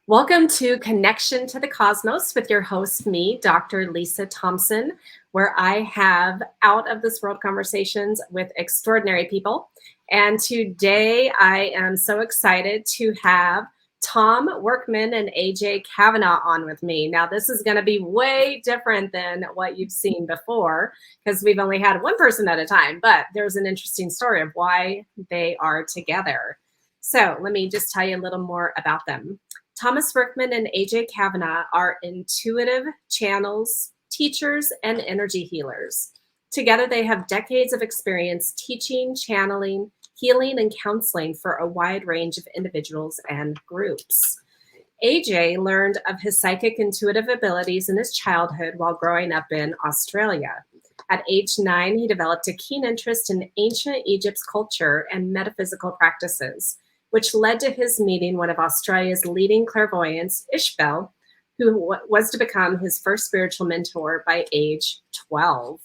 Welcome to Connection to the Cosmos with your host, me, Dr. Lisa Thompson, where I have out of this world conversations with extraordinary people. And today I am so excited to have Tom Workman and AJ Cavanagh on with me. Now, this is going to be way different than what you've seen before because we've only had one person at a time, but there's an interesting story of why they are together. So let me just tell you a little more about them. Thomas Workman and AJ Cavanagh are intuitive channels, teachers, and energy healers. Together, they have decades of experience teaching, channeling, healing, and counseling for a wide range of individuals and groups. AJ learned of his psychic intuitive abilities in his childhood while growing up in Australia. At age 9, he developed a keen interest in ancient Egypt's culture and metaphysical practices, which led to his meeting one of Australia's leading clairvoyants, Ishbel, who was to become his first spiritual mentor by age 12.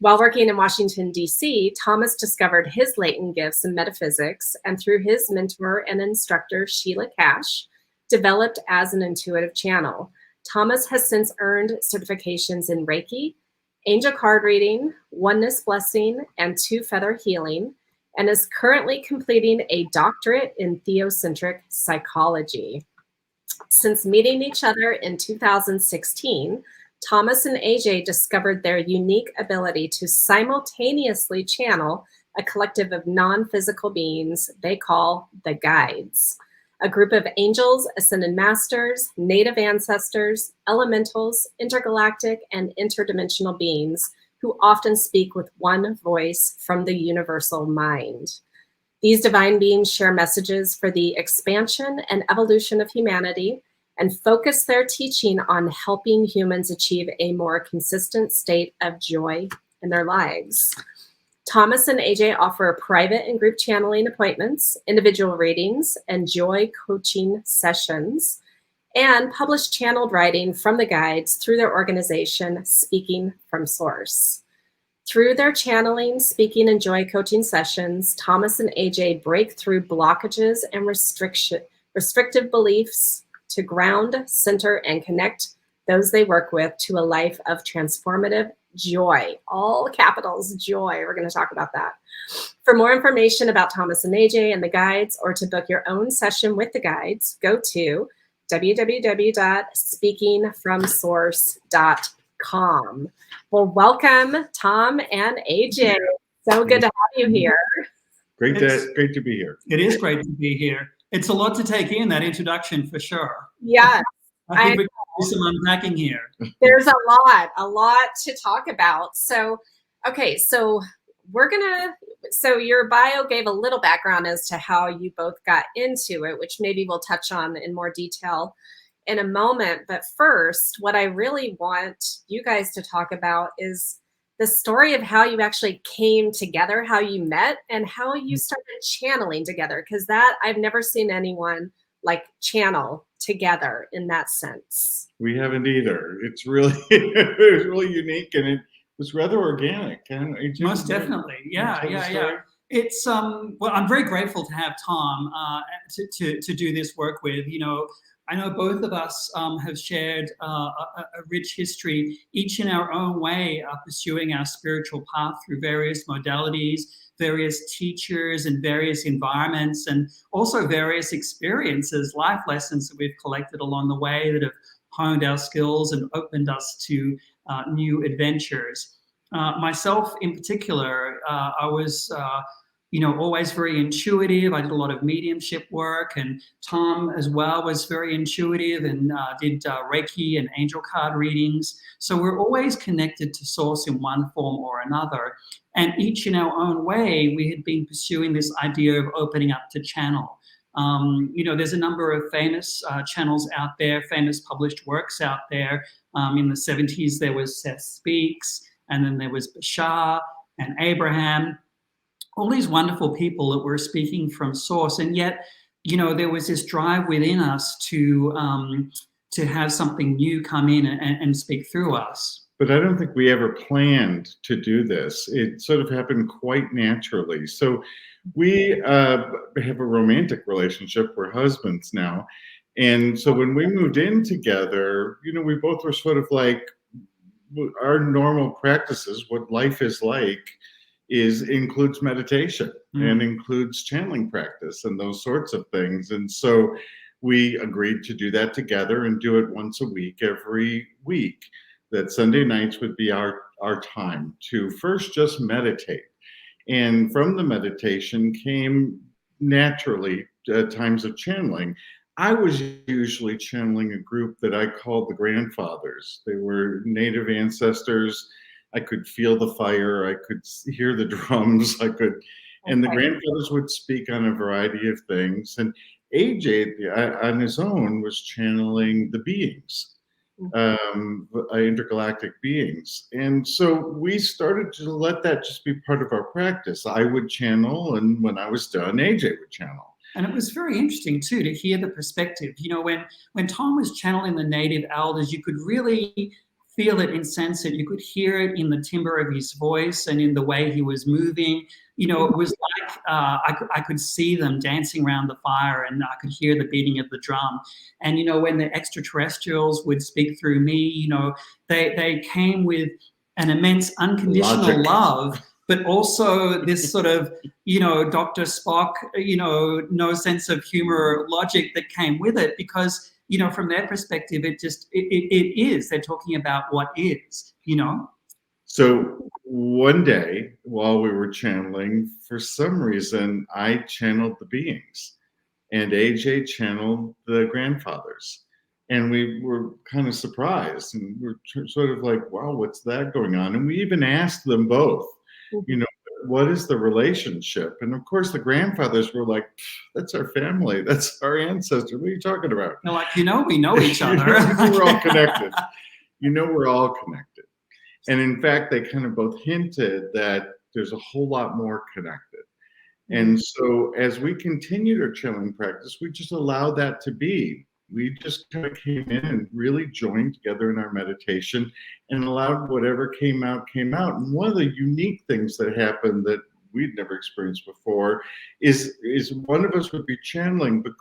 While working in Washington, D.C., Thomas discovered his latent gifts in metaphysics and through his mentor and instructor, Sheila Cash, developed as an intuitive channel. Thomas has since earned certifications in Reiki, angel card reading, Oneness Blessing, and two-feather healing, and is currently completing a doctorate in Theocentric Psychology. Since meeting each other in 2016, Thomas and AJ discovered their unique ability to simultaneously channel a collective of non-physical beings they call the Guides, a group of angels, ascended masters, native ancestors, elementals, intergalactic, and interdimensional beings who often speak with one voice from the universal mind. These divine beings share messages for the expansion and evolution of humanity and focus their teaching on helping humans achieve a more consistent state of joy in their lives. Thomas and AJ offer private and group channeling appointments, individual readings, and joy coaching sessions, and publish channeled writing from the guides through their organization, Speaking from Source. Through their channeling, speaking, and joy coaching sessions, Thomas and AJ break through blockages and restrictive beliefs to ground, center, and connect those they work with to a life of transformative joy. All capitals, joy. We're going to talk about that. For more information about Thomas and AJ and the guides, or to book your own session with the guides, go to www.speakingfromsource.com. Well, welcome, Tom and AJ. So good to have you here. Great to be here. It is great to be here. It's a lot to take in, that introduction, for sure. Yes. I think we can do some unpacking here. There's a lot to talk about. So, okay, so your bio gave a little background as to how you both got into it, which maybe we'll touch on in more detail in a moment. But first, what I really want you guys to talk about is the story of how you actually came together, how you met, and how you started channeling together, because that I've never seen anyone like channel together in that sense. We haven't either. It's really it's really unique, and it was rather organic. Most definitely. Yeah. It's well, I'm very grateful to have Tom to do this work with. You know, I know both of us have shared a rich history, each in our own way, pursuing our spiritual path through various modalities, various teachers, and various environments, and also various experiences, life lessons that we've collected along the way that have honed our skills and opened us to new adventures. Myself in particular, I was always very intuitive. I did a lot of mediumship work, and Tom as well was very intuitive and did Reiki and angel card readings. So we're always connected to Source in one form or another. And each in our own way, we had been pursuing this idea of opening up to channel. There's a number of famous channels out there, famous published works out there. In the 70s, there was Seth Speaks, and then there was Bashar and Abraham. All these wonderful people that were speaking from Source, and yet, there was this drive within us to have something new come in and speak through us. But I don't think we ever planned to do this. It sort of happened quite naturally. So we have a romantic relationship. We're husbands now, And so when we moved in together, we both were sort of like, our normal practices, what life is like, includes meditation and includes channeling practice and those sorts of things. And so we agreed to do that together and do it once a week, every week. That Sunday nights would be our time to first just meditate. And from the meditation came naturally times of channeling. I was usually channeling a group that I called the grandfathers. They were native ancestors. I could feel the fire. I could hear the drums. And the grandfathers would speak on a variety of things. And AJ, on his own, was channeling the beings, intergalactic beings. And so we started to let that just be part of our practice. I would channel, and when I was done, AJ would channel. And it was very interesting too to hear the perspective. When Tom was channeling the native elders, you could really feel it and sense it. You could hear it in the timbre of his voice and in the way he was moving. It was like I could see them dancing around the fire, and I could hear the beating of the drum. And when the extraterrestrials would speak through me, they came with an immense unconditional love. But also this sort of, Dr. Spock, no sense of humor or logic that came with it, because, from their perspective, it is. They're talking about what is, So one day while we were channeling, for some reason, I channeled the beings and AJ channeled the grandfathers. And we were kind of surprised, and we're sort of like, wow, what's that going on? And we even asked them both, what is the relationship? And of course, the grandfathers were like, that's our family. That's our ancestors. What are you talking about? They're like, we know each other. We're all connected. We're all connected. And in fact, they kind of both hinted that there's a whole lot more connected. And so as we continued our channeling practice, we just allowed that to be. We just kind of came in and really joined together in our meditation and allowed whatever came out, came out. And one of the unique things that happened that we'd never experienced before is one of us would be channeling, but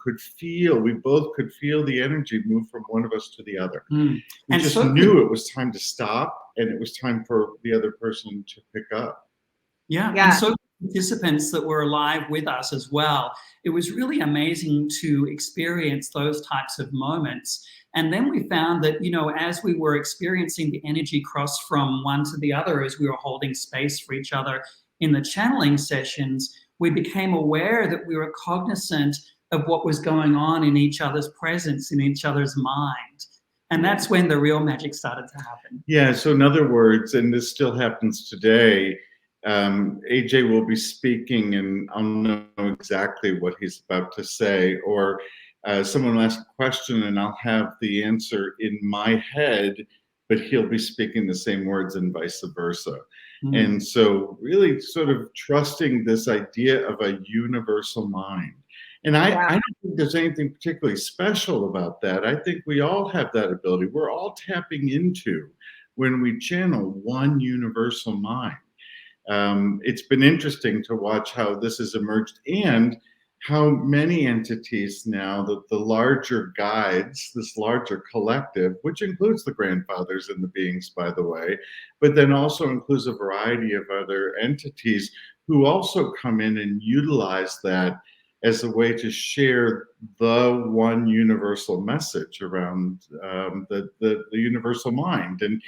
we both could feel the energy move from one of us to the other. We just knew it was time to stop, and it was time for the other person to pick up. Yeah. And so participants that were alive with us as well. It was really amazing to experience those types of moments. And then we found that, as we were experiencing the energy cross from one to the other, as we were holding space for each other in the channeling sessions, we became aware that we were cognizant of what was going on in each other's presence, in each other's mind. And that's when the real magic started to happen. Yeah. So in other words, and this still happens today, AJ will be speaking and I'll know exactly what he's about to say, or someone will ask a question and I'll have the answer in my head, but he'll be speaking the same words and vice versa. And so really sort of trusting this idea of a universal mind. And I don't think there's anything particularly special about that. I think we all have that ability. We're all tapping into, when we channel, one universal mind. It's been interesting to watch how this has emerged and how many entities now, the larger guides, this larger collective, which includes the grandfathers and the beings, by the way, but then also includes a variety of other entities who also come in and utilize that as a way to share the one universal message around the universal mind. And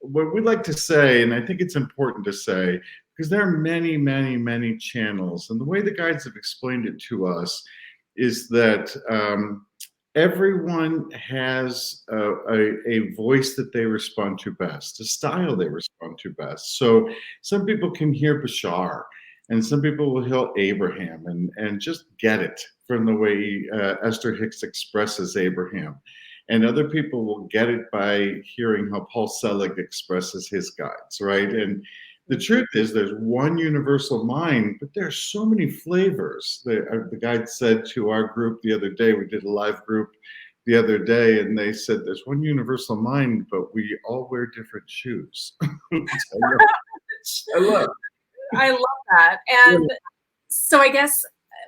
what we'd like to say, and I think it's important to say, because there are many, many, many channels, and the way the guides have explained it to us is that everyone has a voice that they respond to best, a style they respond to best. So some people can hear Bashar, and some people will hear Abraham and just get it from the way Esther Hicks expresses Abraham. And other people will get it by hearing how Paul Selig expresses his guides, right? And the truth is there's one universal mind, but there's so many flavors. The guide said to our group the other day, we did a live group the other day, and they said there's one universal mind, but we all wear different shoes. I love that. And so I guess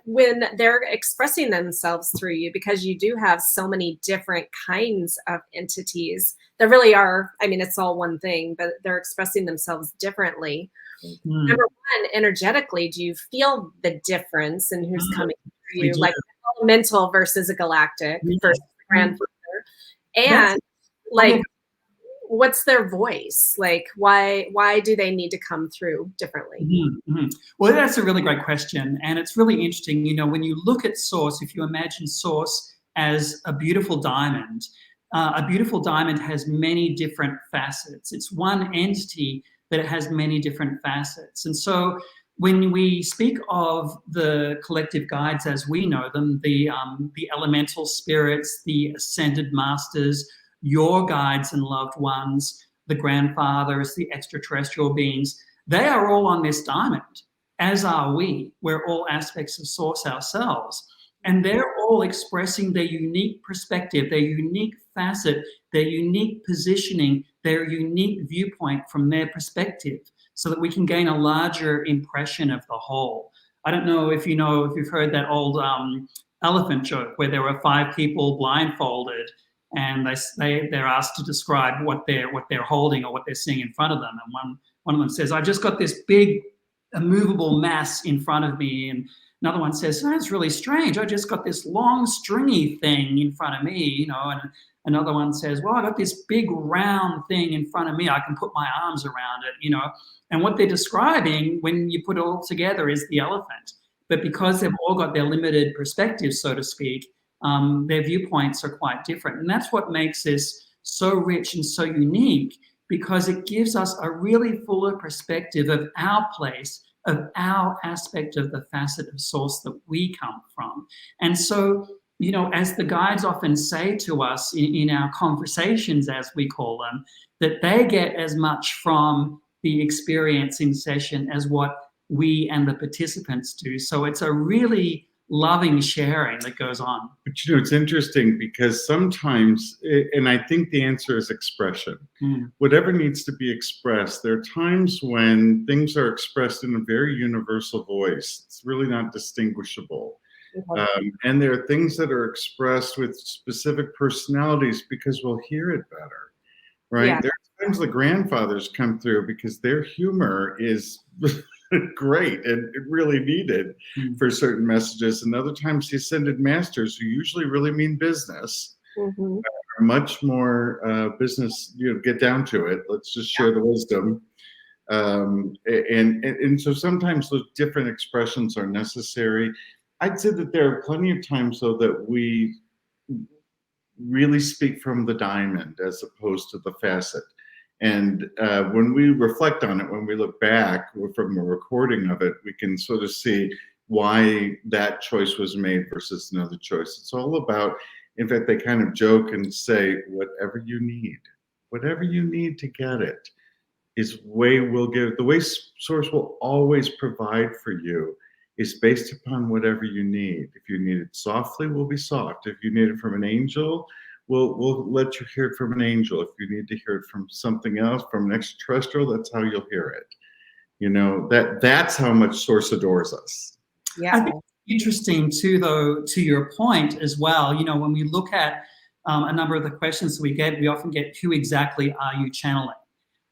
when they're expressing themselves through you, because you do have so many different kinds of entities that really are, I mean, it's all one thing, but they're expressing themselves differently. Number one, energetically, do you feel the difference in who's coming through you, like elemental versus a galactic versus a grandfather? And like, what's their voice? Like, why do they need to come through differently? Well, that's a really great question. And it's really interesting, you know, when you look at Source, if you imagine Source as a beautiful diamond has many different facets. It's one entity, but it has many different facets. And so when we speak of the collective guides as we know them, the elemental spirits, the ascended masters, your guides and loved ones, the grandfathers, the extraterrestrial beings, they are all on this diamond, as are we. We're all aspects of Source ourselves. And they're all expressing their unique perspective, their unique facet, their unique positioning, their unique viewpoint from their perspective, so that we can gain a larger impression of the whole. I don't know if you've heard that old elephant joke where there were 5 people blindfolded, and they're asked to describe what they're holding or what they're seeing in front of them. And one of them says, "I just got this big immovable mass in front of me." And another one says, "Oh, that's really strange. I just got this long stringy thing in front of me," you know. And another one says, "Well, I got this big round thing in front of me. I can put my arms around it," you know. And what they're describing, when you put it all together, is the elephant. But because they've all got their limited perspectives, so to speak, their viewpoints are quite different. And that's what makes this so rich and so unique, because it gives us a really fuller perspective of our place, of our aspect of the facet of Source that we come from. And so, you know, as the guides often say to us in our conversations, as we call them, that they get as much from the experiencing session as what we and the participants do. So it's a really loving sharing that goes on. But you know, it's interesting because sometimes, and I think the answer is expression. Whatever needs to be expressed, there are times when things are expressed in a very universal voice. It's really not distinguishable. And there are things that are expressed with specific personalities because we'll hear it better, right? Yeah. There are times the grandfathers come through because their humor is great and really needed for certain messages. And other times the ascended masters, who usually really mean business, are much more business, you know, get down to it. Let's just share the wisdom. And so sometimes those different expressions are necessary. I'd say that there are plenty of times, though, that we really speak from the diamond as opposed to the facet. And when we reflect on it, when we look back from a recording of it, we can sort of see why that choice was made versus another choice. It's all about, in fact, they kind of joke and say, whatever you need to get it is way we'll give. The way Source will always provide for you is based upon whatever you need. If you need it softly, we'll be soft. If you need it from an angel, we'll let you hear it from an angel. If you need to hear it from something else, from an extraterrestrial, that's how you'll hear it. You know, that's how much Source adores us. Yeah. I think it's interesting too, though, to your point as well, you know, when we look at a number of the questions that we get, we often get, who exactly are you channeling?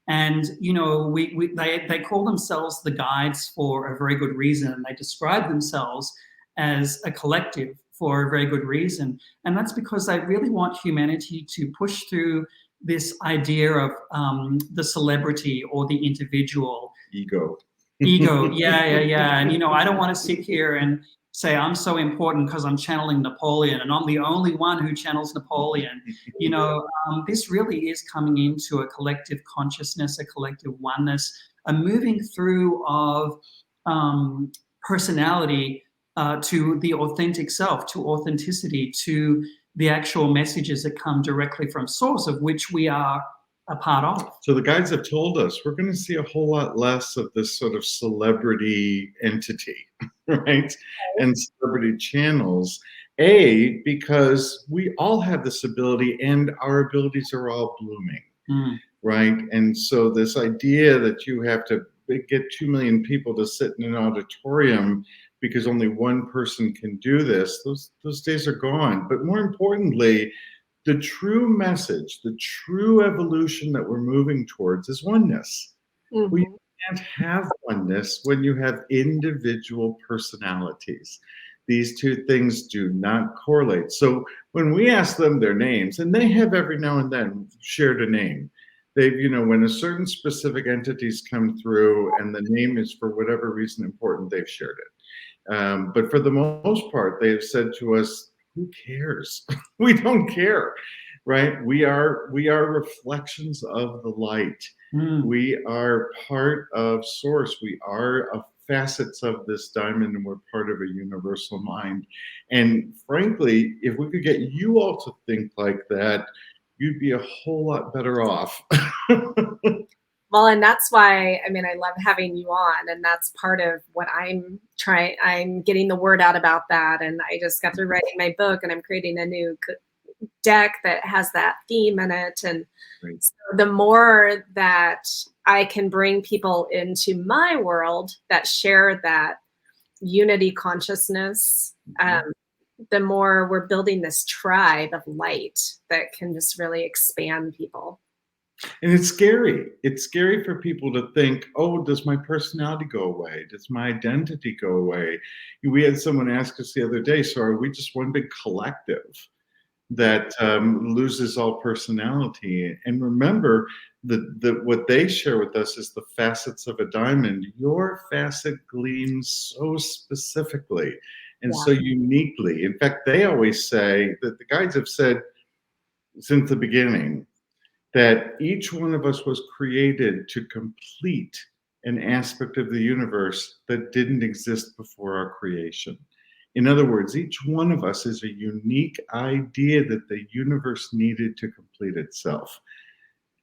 And, you know, they call themselves the guides for a very good reason. And they describe themselves as a collective for a very good reason. And that's because they really want humanity to push through this idea of the celebrity or the individual. Ego. Yeah. And, you know, I don't want to sit here and say I'm so important because I'm channeling Napoleon and I'm the only one who channels Napoleon. You know, this really is coming into a collective consciousness, a collective oneness, a moving through of personality to the authentic self, to authenticity, to the actual messages that come directly from Source, of which we are a part of. So the guides have told us we're going to see a whole lot less of this sort of celebrity entity, right? And celebrity channels. Because we all have this ability and our abilities are all blooming, right? And so this idea that you have to get 2 million people to sit in an auditorium because only one person can do this, those days are gone. But more importantly, the true message, the true evolution that we're moving towards is oneness. Mm-hmm. We can't have oneness when you have individual personalities. These two things do not correlate. So when we ask them their names, and they have every now and then shared a name, they've, when a certain specific entities come through and the name is for whatever reason important, they've shared it. But for the most part, they've said to us, who cares? We don't care, right? We are reflections of the light. We are part of source. We are facets of this diamond, and we're part of a universal mind. And frankly, if we could get you all to think like that, you'd be a whole lot better off. Well, and that's why, I love having you on, and that's part of what I'm trying. I'm getting the word out about that. And I just got through writing my book, and I'm creating a new deck that has that theme in it. And so the more that I can bring people into my world that share that unity consciousness, the more we're building this tribe of light that can just really expand people. And it's scary. It's scary for people to think, oh, does my personality go away? Does my identity go away? We had someone ask us the other day, so are we just one big collective that loses all personality? And remember that what they share with us is the facets of a diamond. Your facet gleams so specifically and so uniquely. In fact, they always say that the guides have said since the beginning that each one of us was created to complete an aspect of the universe that didn't exist before our creation. In other words, each one of us is a unique idea that the universe needed to complete itself.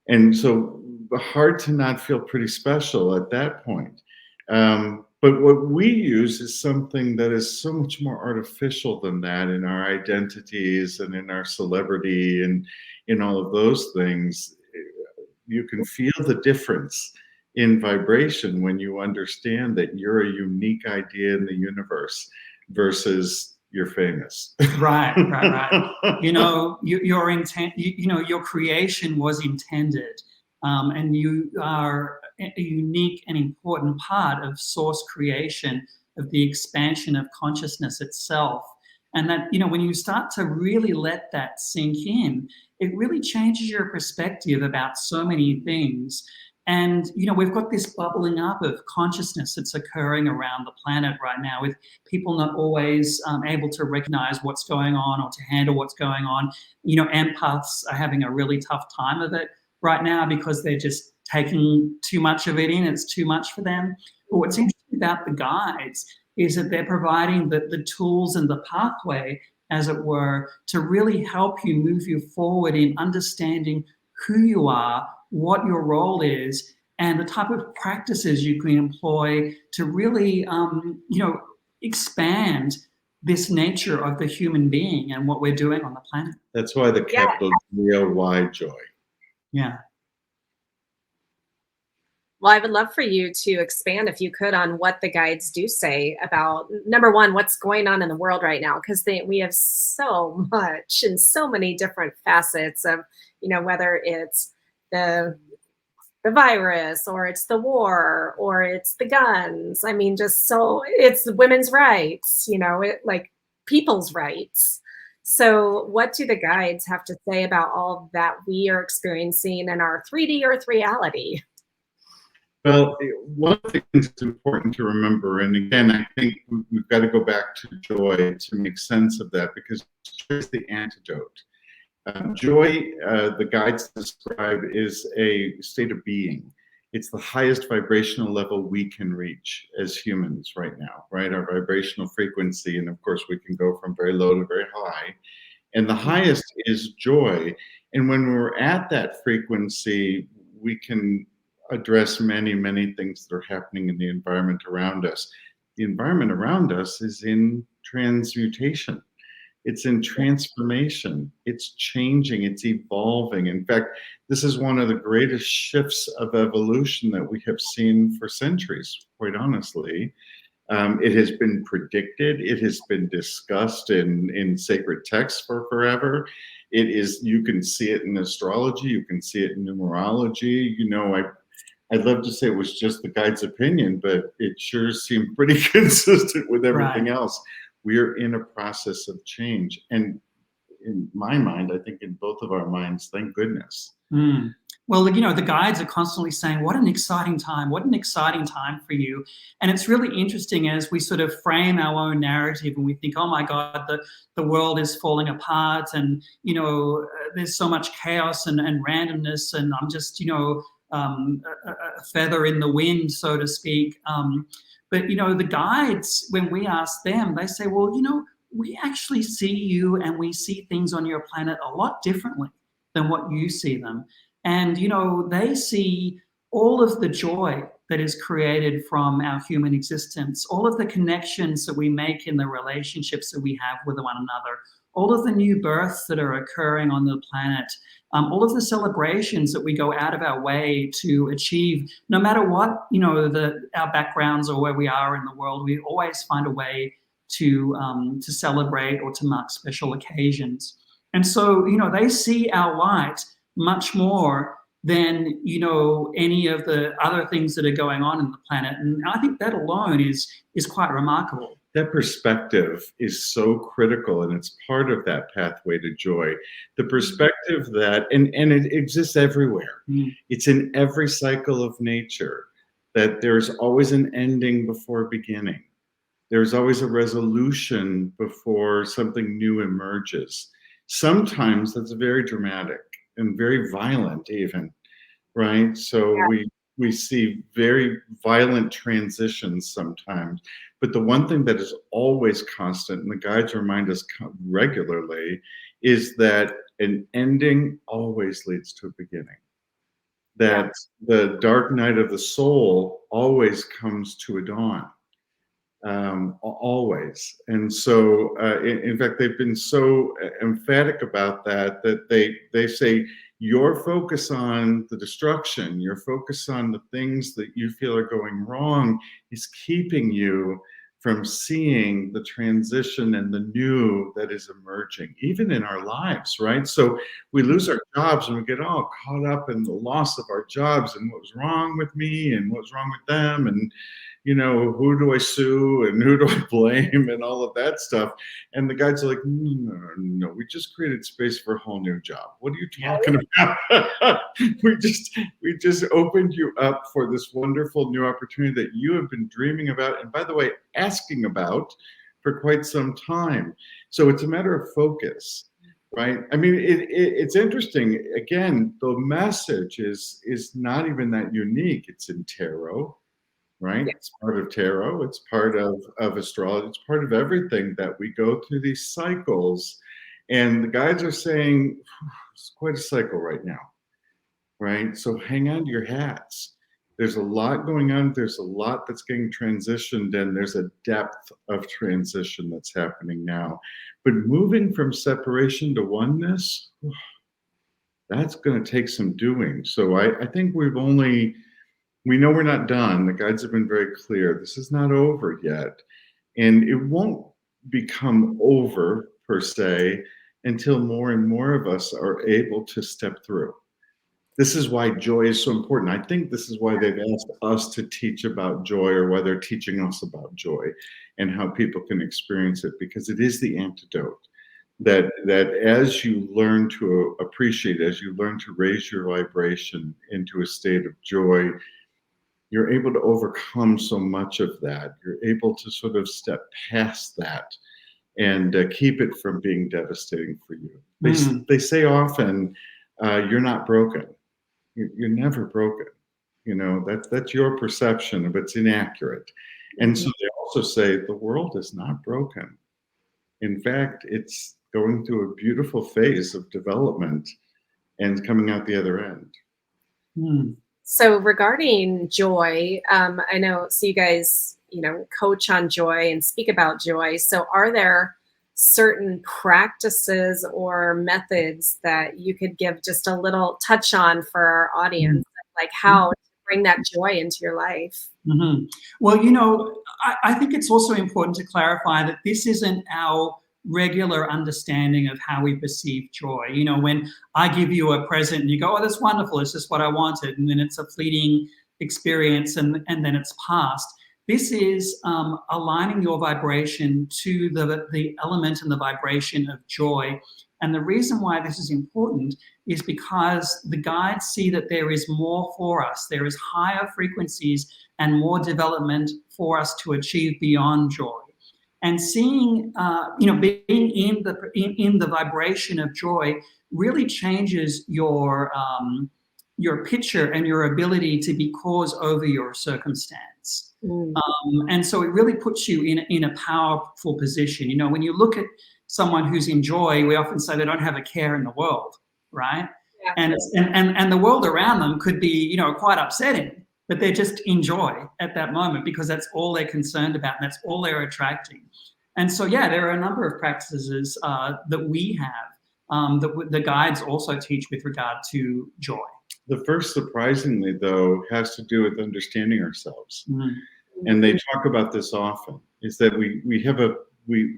And so hard to not feel pretty special at that point. But what we use is something that is so much more artificial than that in our identities and in our celebrity and in all of those things. You can feel the difference in vibration when you understand that you're a unique idea in the universe versus you're famous. Right. Your intent, your creation was intended, and you are a unique and important part of source creation, of the expansion of consciousness itself. And that, when you start to really let that sink in, it really changes your perspective about so many things. And, we've got this bubbling up of consciousness that's occurring around the planet right now, with people not always able to recognize what's going on or to handle what's going on. Empaths are having a really tough time of it right now because they're just taking too much of it in. It's too much for them. But what's interesting about the guides is that they're providing the tools and the pathway, as it were, to really help you move you forward in understanding who you are, what your role is, and the type of practices you can employ to really, expand this nature of the human being and what we're doing on the planet. That's why the capital G-O-Y, joy. Yeah. Well, I would love for you to expand, if you could, on what the guides do say about, number one, what's going on in the world right now, because we have so much and so many different facets of, whether it's the virus, or it's the war, or it's the guns. It's women's rights, like people's rights. So what do the guides have to say about all that we are experiencing in our 3D Earth reality? Well, one of the things that's important to remember, and again, I think we've got to go back to joy to make sense of that, because joy is the antidote. Joy, the guides describe, is a state of being. It's the highest vibrational level we can reach as humans right now, right? Our vibrational frequency, and of course we can go from very low to very high. And the highest is joy. And when we're at that frequency, we can address many, many things that are happening in the environment around us. The environment around us is in transmutation. It's in transformation. It's changing. It's evolving. In fact, this is one of the greatest shifts of evolution that we have seen for centuries, quite honestly. It has been predicted. It has been discussed in sacred texts for forever. It is, you can see it in astrology. You can see it in numerology. You know, I'd love to say it was just the guide's opinion, but it sure seemed pretty consistent with everything else. We are in a process of change. And in my mind, I think in both of our minds, thank goodness. Well, you know, the guides are constantly saying, what an exciting time for you. And it's really interesting as we sort of frame our own narrative and we think, oh my God, the world is falling apart and, you know, there's so much chaos and randomness and I'm just, you know, a feather in the wind, so to speak. But, you know, the guides, when we ask them, they say, well, you know, we actually see you and we see things on your planet a lot differently than what you see them. And, you know, they see all of the joy that is created from our human existence, all of the connections that we make in the relationships that we have with one another, all of the new births that are occurring on the planet, all of the celebrations that we go out of our way to achieve, no matter what, you know, our backgrounds or where we are in the world, we always find a way to celebrate or to mark special occasions. And so, you know, they see our light much more than, you know, any of the other things that are going on in the planet. And I think that alone is quite remarkable. That perspective is so critical, and it's part of that pathway to joy. The perspective that, and it exists everywhere. It's in every cycle of nature, that there's always an ending before a beginning. There's always a resolution before something new emerges. Sometimes that's very dramatic and very violent even, right? So we see very violent transitions sometimes. But the one thing that is always constant, and the guides remind us regularly, is that an ending always leads to a beginning. That the dark night of the soul always comes to a dawn. Always. And so, in fact, they've been so emphatic about that they say, your focus on the destruction, your focus on the things that you feel are going wrong is keeping you from seeing the transition and the new that is emerging, even in our lives, right? So we lose our jobs and we get all caught up in the loss of our jobs and what was wrong with me and what was wrong with them, and you know, who do I sue and who do I blame and all of that stuff. And the guides are like, no, we just created space for a whole new job. What are you talking about? we just opened you up for this wonderful new opportunity that you have been dreaming about, and by the way, asking about for quite some time. So it's a matter of focus, right? I mean, it's interesting. Again, the message is not even that unique. It's in tarot. Right? It's part of tarot, it's part of astrology, it's part of everything that we go through these cycles. And the guides are saying, it's quite a cycle right now, right? So hang on to your hats. There's a lot going on, there's a lot that's getting transitioned, and there's a depth of transition that's happening now. But moving from separation to oneness, that's going to take some doing. So I think we know we're not done. The guides have been very clear. This is not over yet. And it won't become over, per se, until more and more of us are able to step through. This is why joy is so important. I think this is why they've asked us to teach about joy, or why they're teaching us about joy and how people can experience it, because it is the antidote. That as you learn to appreciate, as you learn to raise your vibration into a state of joy, you're able to overcome so much of that. You're able to sort of step past that and keep it from being devastating for you. They say often, you're not broken. You're never broken. You know, that's your perception, but it's inaccurate. And so they also say the world is not broken. In fact, it's going through a beautiful phase of development and coming out the other end. So regarding joy, I know, so you guys, you know, coach on joy and speak about joy. So are there certain practices or methods that you could give just a little touch on for our audience, like how to bring that joy into your life? Mm-hmm. Well, you know, I think it's also important to clarify that this isn't our regular understanding of how we perceive joy. You know, when I give you a present and you go, oh, that's wonderful, it's just what I wanted, and then it's a fleeting experience and then it's past. This is aligning your vibration to the element and the vibration of joy. And the reason why this is important is because the guides see that there is more for us. There is higher frequencies and more development for us to achieve beyond joy. And seeing, being in the vibration of joy really changes your picture and your ability to be cause over your circumstance. And so it really puts you in a powerful position. You know, when you look at someone who's in joy, we often say they don't have a care in the world, right? Yeah. And the world around them could be, you know, quite upsetting, but they're just in joy at that moment because that's all they're concerned about and that's all they're attracting. And so, yeah, there are a number of practices that we have that the guides also teach with regard to joy. The first, surprisingly, though, has to do with understanding ourselves. Mm-hmm. And they talk about this often, is that we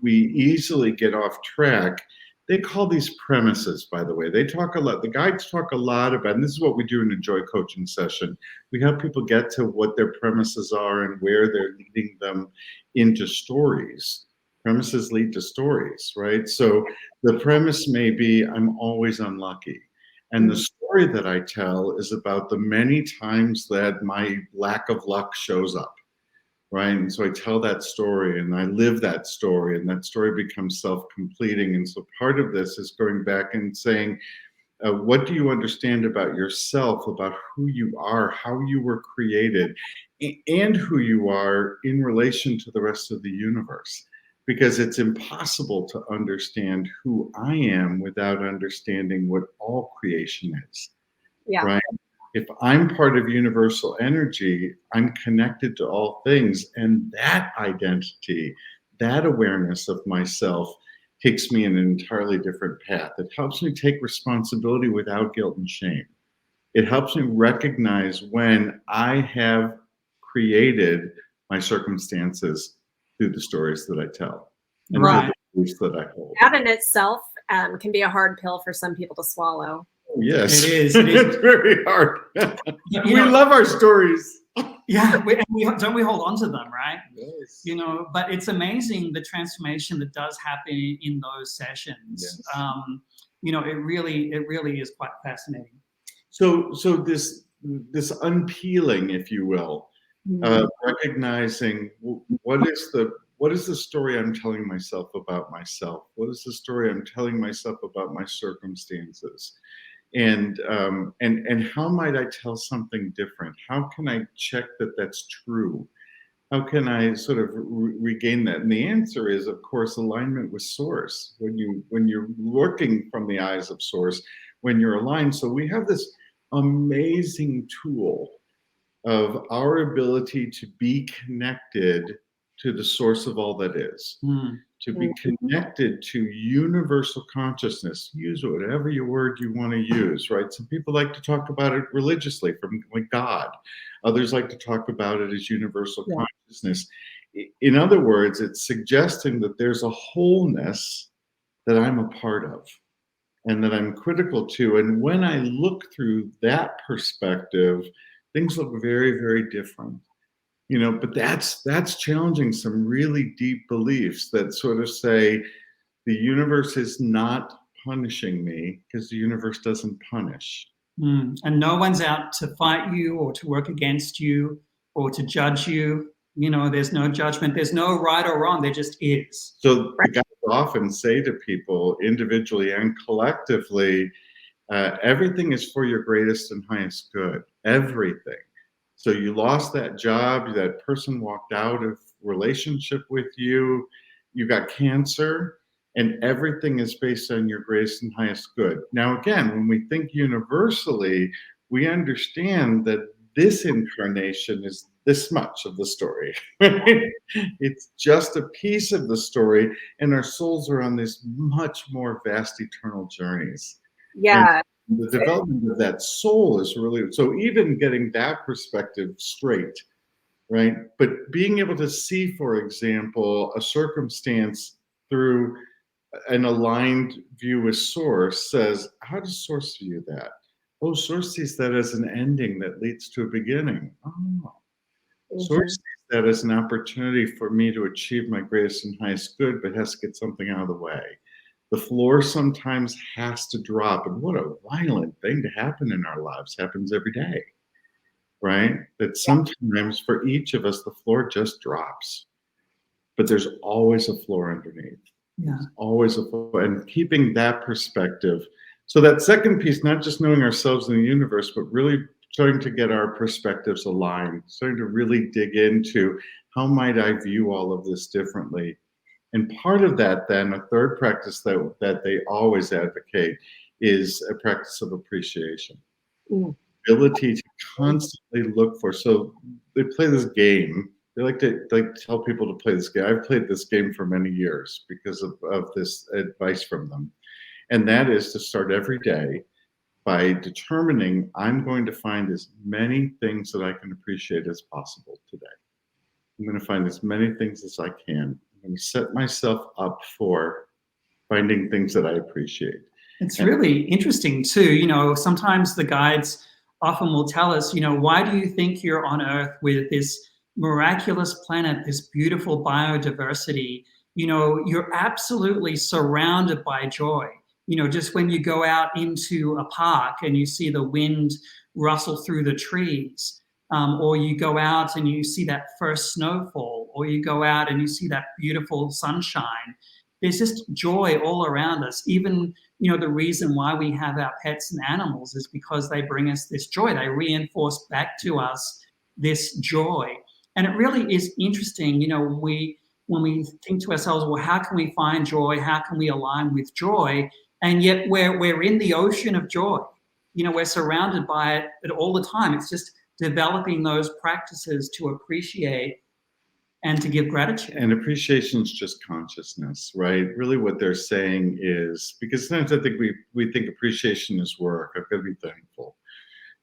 easily get off track. They call these premises, by the way. They talk a lot, the guides talk a lot about, and this is what we do in a joy coaching session. We help people get to what their premises are and where they're leading them into stories. Premises lead to stories, right? So the premise may be, I'm always unlucky. And the story that I tell is about the many times that my lack of luck shows up, right? And so I tell that story and I live that story, and that story becomes self-completing. And so part of this is going back and saying, what do you understand about yourself, about who you are, how you were created, and who you are in relation to the rest of the universe? Because it's impossible to understand who I am without understanding what all creation is. Yeah. Right? If I'm part of universal energy, I'm connected to all things. And that identity, that awareness of myself takes me in an entirely different path. It helps me take responsibility without guilt and shame. It helps me recognize when I have created my circumstances through the stories that I tell and right. the beliefs that I hold. That in itself can be a hard pill for some people to swallow. Yes, it is. It's very hard. We love our stories. Yeah, don't we hold on to them, right? Yes. You know, but it's amazing the transformation that does happen in those sessions. Yes. You know, it really is quite fascinating. So this unpeeling, if you will, recognizing what is the story I'm telling myself about myself? What is the story I'm telling myself about my circumstances? And how might I tell something different? How can I check that that's true? How can I sort of regain that? And the answer is, of course, alignment with source. When you're looking from the eyes of source, when you're aligned. So we have this amazing tool of our ability to be connected to the source of all that is, to be connected to universal consciousness. Use whatever your word you want to use, right? Some people like to talk about it religiously, from like God. Others like to talk about it as universal consciousness. In other words, it's suggesting that there's a wholeness that I'm a part of and that I'm critical to. And when I look through that perspective, things look very, very different. You know, but that's challenging some really deep beliefs that sort of say the universe is not punishing me because the universe doesn't punish. And no one's out to fight you or to work against you or to judge you. You know, there's no judgment. There's no right or wrong. There just is. So the guys often say to people individually and collectively, everything is for your greatest and highest good. Everything. So you lost that job, that person walked out of relationship with you, you got cancer, and everything is based on your greatest and highest good. Now, again, when we think universally, we understand that this incarnation is this much of the story. It's just a piece of the story, and our souls are on these much more vast eternal journeys. Yeah. And the development of that soul is really, so even getting that perspective straight right? But being able to see, for example, a circumstance through an aligned view with Source says, how does Source view that? Oh, Source sees that as an ending that leads to a beginning. Oh, Source sees that as an opportunity for me to achieve my greatest and highest good, but has to get something out of the way. The floor sometimes has to drop, and what a violent thing to happen in our lives. Happens every day, right? That sometimes for each of us, the floor just drops, but there's always a floor underneath. Yeah. There's always a floor, and keeping that perspective. So that second piece, not just knowing ourselves in the universe, but really starting to get our perspectives aligned, starting to really dig into how might I view all of this differently. And part of that, then, a third practice that they always advocate is a practice of appreciation. Ability to constantly look for. So they play this game. They like to tell people to play this game. I've played this game for many years because of this advice from them. And that is to start every day by determining I'm going to find as many things that I can appreciate as possible today. I'm going to find as many things as I can. I'm going to set myself up for finding things that I appreciate. It's really interesting too. You know, sometimes the guides often will tell us, you know, why do you think you're on Earth with this miraculous planet, this beautiful biodiversity? You know, you're absolutely surrounded by joy. You know, just when you go out into a park and you see the wind rustle through the trees, or you go out and you see that first snowfall, or you go out and you see that beautiful sunshine. There's just joy all around us. Even, you know, the reason why we have our pets and animals is because they bring us this joy. They reinforce back to us this joy. And it really is interesting, you know, when we think to ourselves, well, how can we find joy? How can we align with joy? And yet we're in the ocean of joy. You know, we're surrounded by it all the time. It's just developing those practices to appreciate and to give gratitude. And appreciation is just consciousness, right? Really what they're saying is, because sometimes I think we think appreciation is work. I've got to be thankful,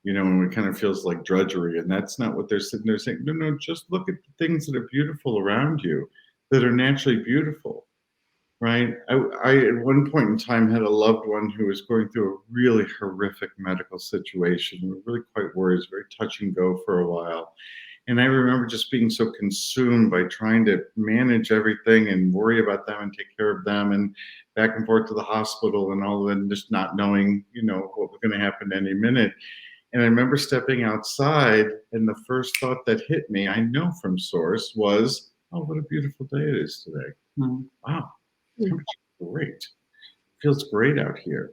you know, and it kind of feels like drudgery. And that's not what they're saying. They're saying, no, just look at the things that are beautiful around you, that are naturally beautiful, right? I at one point in time had a loved one who was going through a really horrific medical situation. We were really quite worried. It was very touch and go for a while. And I remember just being so consumed by trying to manage everything and worry about them and take care of them and back and forth to the hospital and all of that, and just not knowing, you know, what was going to happen any minute. And I remember stepping outside, and the first thought that hit me, I know from Source, was, oh, what a beautiful day it is today. Wow, great. Feels great out here.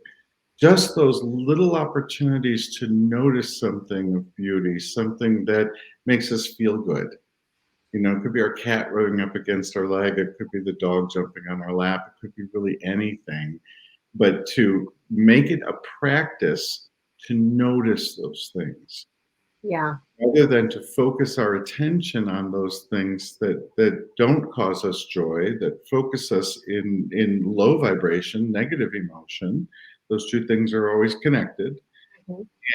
Just those little opportunities to notice something of beauty, something that makes us feel good. You know, it could be our cat rubbing up against our leg. It could be the dog jumping on our lap. It could be really anything. But to make it a practice to notice those things. Yeah. Rather than to focus our attention on those things that don't cause us joy, that focus us in low vibration, negative emotion. Those two things are always connected.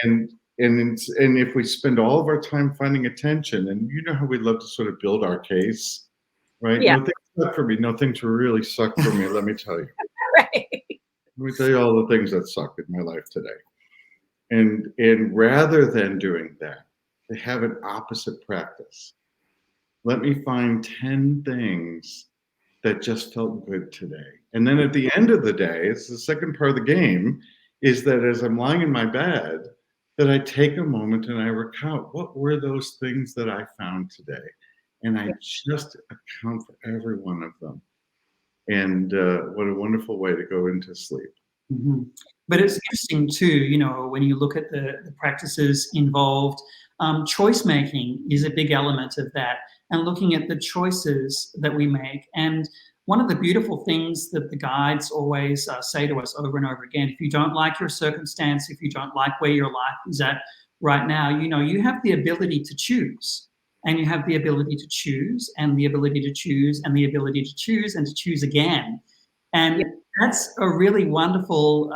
And if we spend all of our time finding attention, and you know how we love to sort of build our case, right? Yeah. No things suck for me. No things really suck for me, let me tell you. Right. Let me tell you all the things that suck in my life today. And rather than doing that, they have an opposite practice. Let me find 10 things that just felt good today. And then at the end of the day, it's the second part of the game, is that as I'm lying in my bed, that I take a moment and I recount what were those things that I found today. And I just account for every one of them. And what a wonderful way to go into sleep. But it's interesting too, you know, when you look at the practices involved, choice making is a big element of that, and looking at the choices that we make. And one of the beautiful things that the guides always say to us over and over again, if you don't like your circumstance, if you don't like where your life is at right now, you know, you have the ability to choose. And you have the ability to choose, and the ability to choose, and the ability to choose, and to choose again. And that's a really wonderful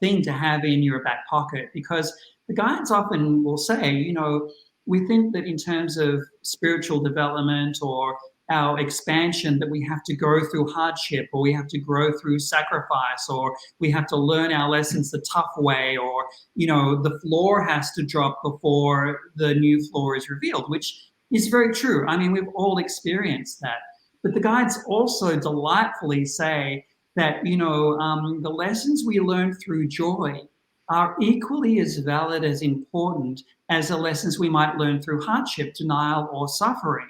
thing to have in your back pocket, because the guides often will say, you know, we think that in terms of spiritual development or our expansion, that we have to go through hardship, or we have to grow through sacrifice, or we have to learn our lessons the tough way, or, you know, the floor has to drop before the new floor is revealed, which is very true. I mean, we've all experienced that. But the guides also delightfully say that, you know, the lessons we learn through joy are equally as valid, as important as the lessons we might learn through hardship, denial, or suffering.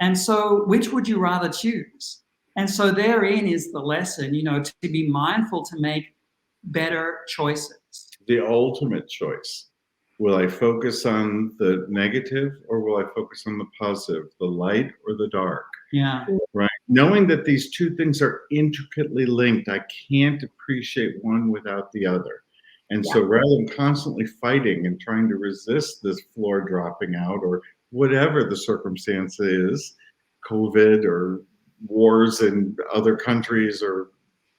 And so, which would you rather choose? And so therein is the lesson, you know, to be mindful to make better choices. The ultimate choice. Will I focus on the negative, or will I focus on the positive, the light or the dark? Yeah. Right. Knowing that these two things are intricately linked, I can't appreciate one without the other. And so rather than constantly fighting and trying to resist this floor dropping out, or whatever the circumstance is, COVID or wars in other countries or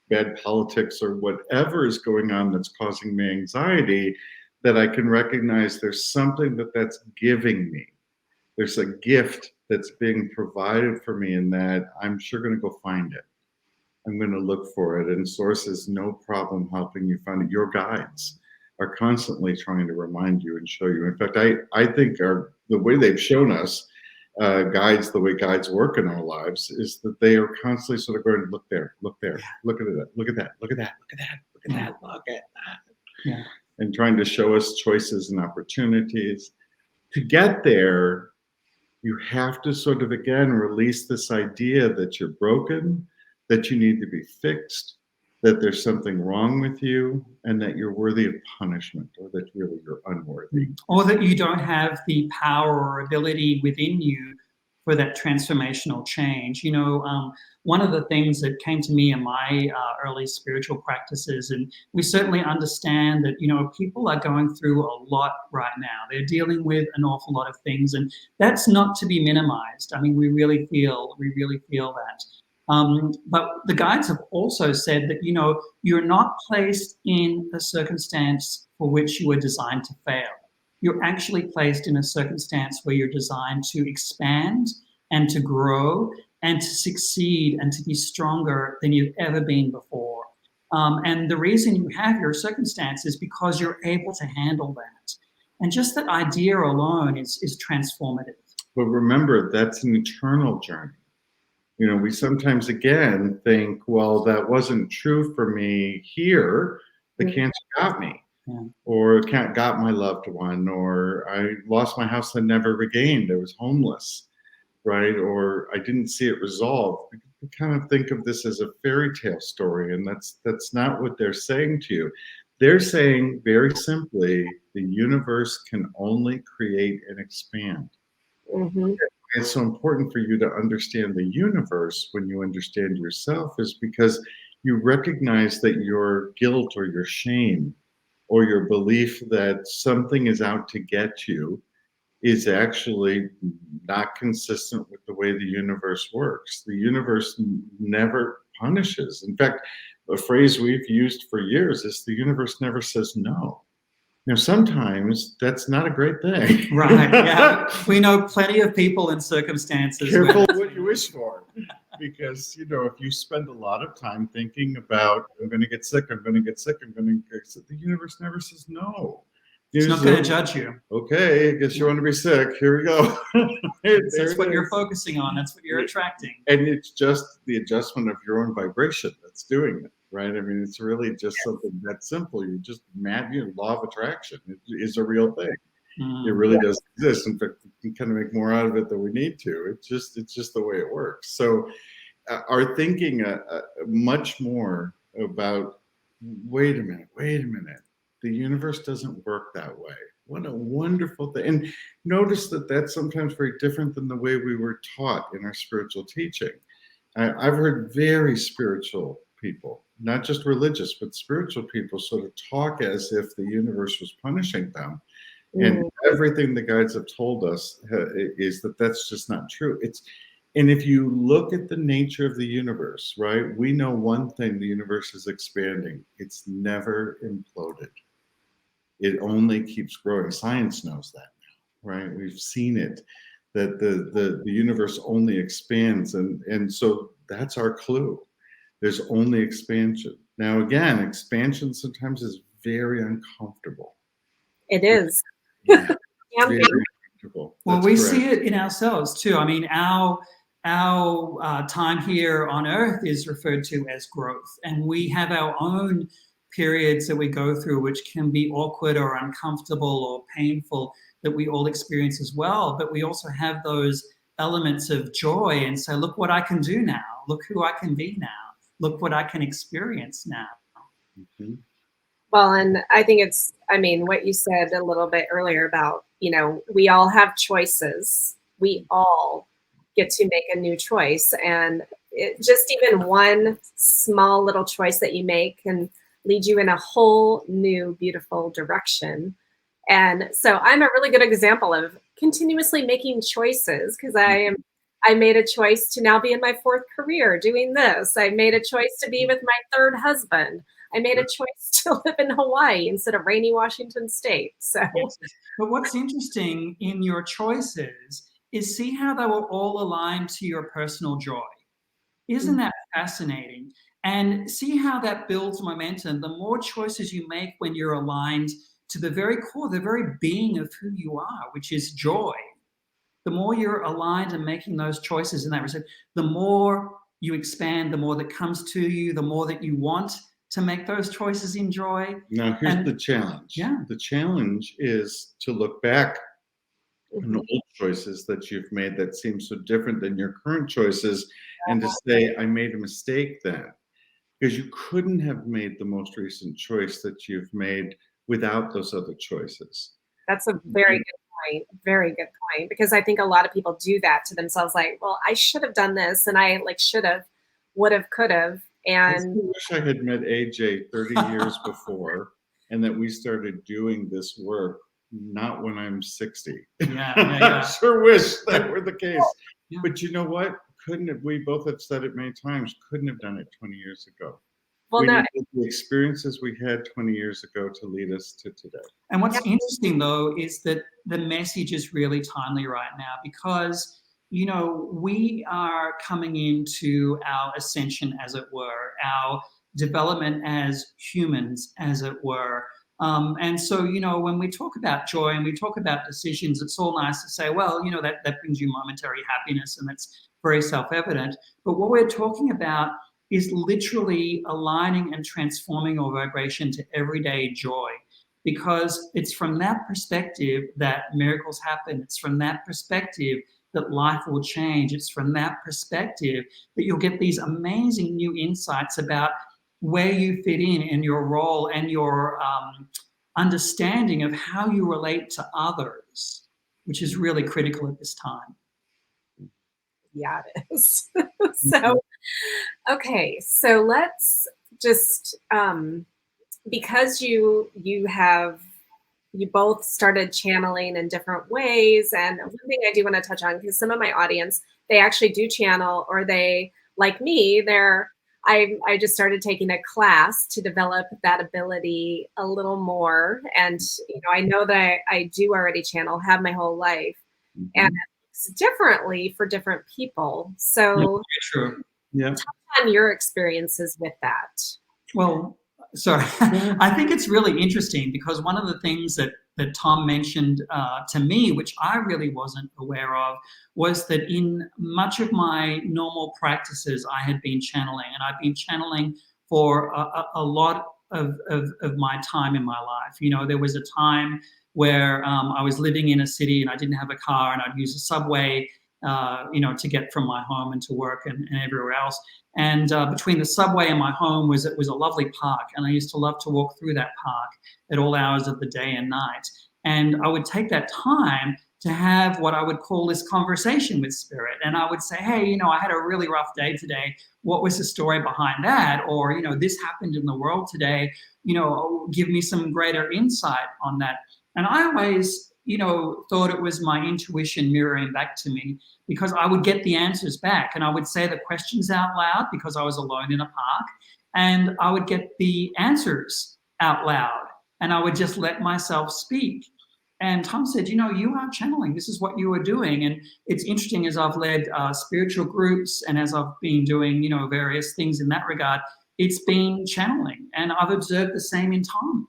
bad politics or whatever is going on that's causing me anxiety, that I can recognize there's something that's giving me. There's a gift that's being provided for me, and that I'm sure going to go find it. I'm going to look for it, and Source is no problem helping you find it. Your guides are constantly trying to remind you and show you. In fact, I think the way they've shown us, guides, the way guides work in our lives, is that they are constantly sort of going, look there, look there, look at it, look at that, look at that, look at that, look at that, look at that. Yeah. And trying to show us choices and opportunities. To get there, you have to sort of, again, release this idea that you're broken, that you need to be fixed, that there's something wrong with you, and that you're worthy of punishment, or that really you're unworthy. Or that you don't have the power or ability within you for that transformational change. You know, one of the things that came to me in my early spiritual practices, and we certainly understand that, you know, people are going through a lot right now. They're dealing with an awful lot of things, and that's not to be minimized. I mean, we really feel that. But the guides have also said that, you know, you're not placed in a circumstance for which you were designed to fail. You're actually placed in a circumstance where you're designed to expand and to grow and to succeed and to be stronger than you've ever been before. And the reason you have your circumstance is because you're able to handle that. And just that idea alone is transformative. But remember, that's an eternal journey. You know, we sometimes, again, think, well, that wasn't true for me here. The cancer got me. Yeah. Or got my loved one, or I lost my house and never regained. I was homeless, right? Or I didn't see it resolved. We kind of think of this as a fairy tale story, and that's not what they're saying to you. They're saying very simply, the universe can only create and expand. Mm-hmm. It's so important for you to understand the universe when you understand yourself, is because you recognize that your guilt or your shame or your belief that something is out to get you is actually not consistent with the way the universe works. The universe never punishes. In fact, a phrase we've used for years is the universe never says no. Now, sometimes that's not a great thing. Right, yeah. We know plenty of people in circumstances. Careful what you wish for. Because, you know, if you spend a lot of time thinking about, I'm going to get sick, I'm going to get sick, I'm going to get sick, the universe never says no. It's not going to judge you. Okay, I guess you want to be sick. Here we go. That's what you're focusing on. That's what you're attracting. And it's just the adjustment of your own vibration that's doing it, right? I mean, it's really just something that simple. You just law of attraction. It is a real thing. It really does exist. In fact, we can kind of make more out of it than we need to. It's just the way it works. So our thinking much more about, wait a minute. The universe doesn't work that way. What a wonderful thing. And notice that that's sometimes very different than the way we were taught in our spiritual teaching. I've heard very spiritual people, not just religious, but spiritual people, sort of talk as if the universe was punishing them. And everything the guides have told us is that that's just not true. And if you look at the nature of the universe, right, we know one thing: the universe is expanding. It's never imploded. It only keeps growing. Science knows that right? We've seen it, that the universe only expands, and so that's our clue. There's only expansion. Now, again, expansion sometimes is very uncomfortable. It is. Yeah, Can very be. uncomfortable. Well, That's we correct. see it in ourselves too. I mean, our time here on Earth is referred to as growth, and we have our own periods that we go through, which can be awkward or uncomfortable or painful, that we all experience as well. But we also have those elements of joy and say, look what I can do now. Look who I can be now. Look what I can experience now. Mm-hmm. Well, and I think it's, I mean, what you said a little bit earlier about, we all have choices. We all get to make a new choice. And just even one small little choice that you make can lead you in a whole new, beautiful direction. And so I'm a really good example of continuously making choices, because I made a choice to now be in my 4th career doing this. I made a choice to be with my 3rd husband. I made a choice to live in Hawaii instead of rainy Washington State. So, yes. But what's interesting in your choices is see how they were all aligned to your personal joy. Isn't that fascinating? And see how that builds momentum. The more choices you make when you're aligned to the very core, the very being of who you are, which is joy, the more you're aligned and making those choices in that respect, the more you expand, the more that comes to you, the more that you want to make those choices in joy. Now, here's the challenge. Yeah. The challenge is to look back on old choices that you've made that seem so different than your current choices, and to say, I made a mistake then. Because you couldn't have made the most recent choice that you've made without those other choices. That's a very good point. Very good point. Because I think a lot of people do that to themselves, like, well, I should have done this, and I should have, would have, could have. I And wish I had met AJ 30 years before, and that we started doing this work not when I'm 60. Yeah. I sure wish that were the case. Yeah. But you know what? We both have said it many times, couldn't have done it 20 years ago. well, We no, needed the experiences we had 20 years ago to lead us to today. And what's interesting, though, is that the message is really timely right now because, we are coming into our ascension, as it were, our development as humans, as it were. And so, when we talk about joy and we talk about decisions, it's all nice to say, well, that brings you momentary happiness, and that's very self-evident. But what we're talking about is literally aligning and transforming your vibration to everyday joy, because it's from that perspective that miracles happen. It's from that perspective that life will change. It's from that perspective that you'll get these amazing new insights about where you fit in your role and your understanding of how you relate to others, which is really critical at this time. yeah, it is. So, okay, so let's just because you both started channeling in different ways, and one thing I do want to touch on, because some of my audience, they actually do channel, or they, like me, I just started taking a class to develop that ability a little more, and I know that I do already channel, have my whole life, and it's differently for different people. So, True. Yeah. touch on your experiences with that. Well, sorry, I think it's really interesting because one of the things that Tom mentioned to me, which I really wasn't aware of, was that in much of my normal practices, I had been channeling, and I've been channeling for a lot of my time in my life. There was a time where I was living in a city and I didn't have a car, and I'd use a subway, to get from my home and to work and everywhere else. And between the subway and my home was a lovely park, and I used to love to walk through that park at all hours of the day and night. And I would take that time to have what I would call this conversation with spirit. And I would say, hey, I had a really rough day today. What was the story behind that? Or, this happened in the world today. Give me some greater insight on that. And I always, thought it was my intuition mirroring back to me, because I would get the answers back, and I would say the questions out loud because I was alone in a park, and I would get the answers out loud, and I would just let myself speak. And Tom said, you know, you are channeling. This is what you are doing. And it's interesting, as I've led spiritual groups and as I've been doing, you know, various things in that regard, it's been channeling. And I've observed the same in Tom.